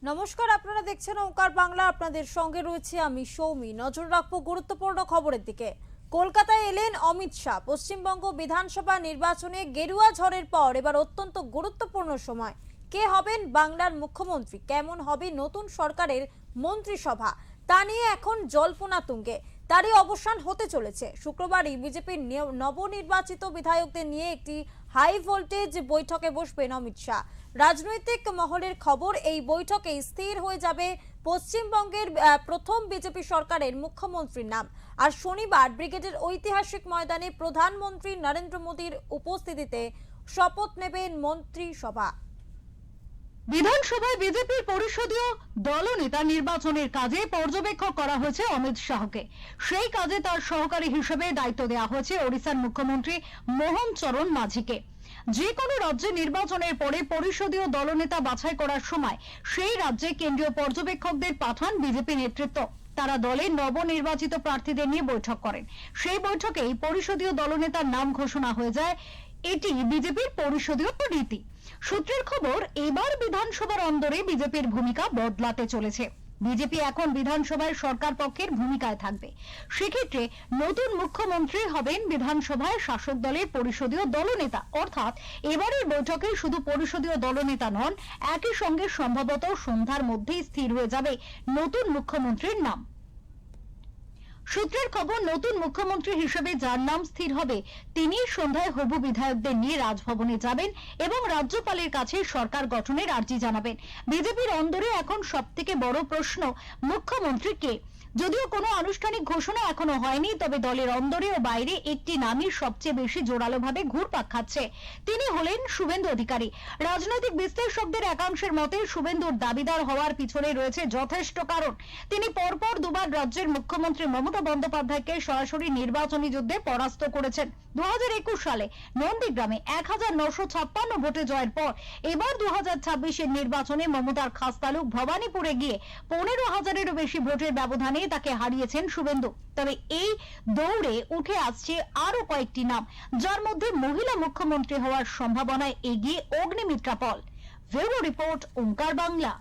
নমস্কার, আপনারা দেখছেন ওঙ্কার বাংলা। আপনাদের সঙ্গে রয়েছে আমি সৌমি। নজর রাখবো গুরুত্বপূর্ণ খবরের দিকে। কলকাতায় এলেন অমিত শাহ। পশ্চিমবঙ্গ বিধানসভা নির্বাচনে গেরুয়া ঝড়ের পর এবার অত্যন্ত গুরুত্বপূর্ণ সময়। কে হবেন বাংলার মুখ্যমন্ত্রী, কেমন হবে নতুন সরকারের মন্ত্রিসভা, তা নিয়ে এখন জল্পনা তুঙ্গে। তারই অবসান হতে চলেছে। শুক্রবারই বিজেপির নবনির্বাচিত বিধায়কদের নিয়ে একটি হাই ভোল্টেজ বৈঠকে বসবেন অমিত শাহ। রাজনৈতিক মহলের খবর, এই বৈঠকে স্থির হয়ে যাবে পশ্চিমবঙ্গের প্রথম বিজেপি সরকারের মুখ্যমন্ত্রীর নাম। আর শনিবার ব্রিগেডের ঐতিহাসিক ময়দানে প্রধানমন্ত্রী নরেন্দ্র মোদীর উপস্থিতিতে শপথ নেবেন মন্ত্রিসভা। বিধানসভায় বিজেপির পরিষদীয় দলনেতা নির্বাচনের কাজে পর্যবেক্ষক করা হয়েছে অমিত শাহকে। সেই কাজে তার সহকারী হিসেবে দায়িত্ব দেওয়া হয়েছে ওড়িশার মুখ্যমন্ত্রী মোহন চরণ মাঝিকে। যে কোনো রাজ্যে নির্বাচনের পরে পরিষদীয় দলনেতা বাছাই করার সময় সেই রাজ্যে কেন্দ্রীয় পর্যবেক্ষকদের পাঠান বিজেপি নেতৃত্ব। তারা দলের নবনির্বাচিত প্রার্থীদের নিয়ে বৈঠক করেন। সেই বৈঠকেই পরিষদীয় দলনেতার নাম ঘোষণা হয়ে যায়। এটি বিজেপির পরিষদীয় রীতি। সূত্রের খবর, এবার বিধানসভার অন্দরে বিজেপির ভূমিকা বদলাতে চলেছে। বিজেপি এখন বিধানসভায় সরকার পক্ষের ভূমিকায় থাকবে। সেক্ষেত্রে নতুন মুখ্যমন্ত্রী হবেন বিধানসভায় শাসক দলের পরিষদীয় দলনেতা। অর্থাৎ এবারের বৈঠকে শুধু পরিষদীয় দলনেতা নন, একই সঙ্গে সম্ভবত সন্ধ্যার মধ্যেই স্থির হয়ে যাবে নতুন মুখ্যমন্ত্রীর নাম। সূত্রের খবর, নতুন মুখ্যমন্ত্রী হিসেবে যার নাম স্থির হবে তিনি সন্ধ্যায় হবু বিধায়কদের নিয়ে রাজভবনে যাবেন এবং রাজ্যপালের কাছে সরকার গঠনের আর্জি জানাবেন। বিজেপির অন্দরে এখন সবথেকে বড় প্রশ্ন, মুখ্যমন্ত্রী কে? যদিও কোনো আনুষ্ঠানিক ঘোষণা এখনো হয়নি, তবে দলের অন্দরে ও বাইরে একটি নামই সবচেয়ে বেশি জোরালোভাবে ঘুরপাক খাচ্ছে। তিনি হলেন শুভেন্দু অধিকারী। রাজনৈতিক বিশ্লেষকদের একাংশের মতে শুভেন্দুর দাবিদার হওয়ার পিছনে রয়েছে যথেষ্ট কারণ। তিনি পরপর দুবার রাজ্যের মুখ্যমন্ত্রী মমতা বন্দ্যোপাধ্যায়কে সরাসরি নির্বাচনী যুদ্ধে পরাস্ত করেছেন। 2021 সালে নন্দীগ্রামে 1956 ভোটে জয়ের পর এবার 2026-এর নির্বাচনে মমতার খাস তালুক ভবানীপুরে গিয়ে 15,000-এরও বেশি ভোটের ব্যবধানে তাকে হারিয়েছেন শুভেন্দু। তবে এই দৌড়ে উঠে আসছে আরো কয়েকটি নাম, যার মধ্যে মহিলা মুখ্যমন্ত্রী হওয়ার সম্ভাবনায় এগিয়ে অগ্নিমিত্রা পল। ব্যুরো রিপোর্ট, ওঙ্কার বাংলা।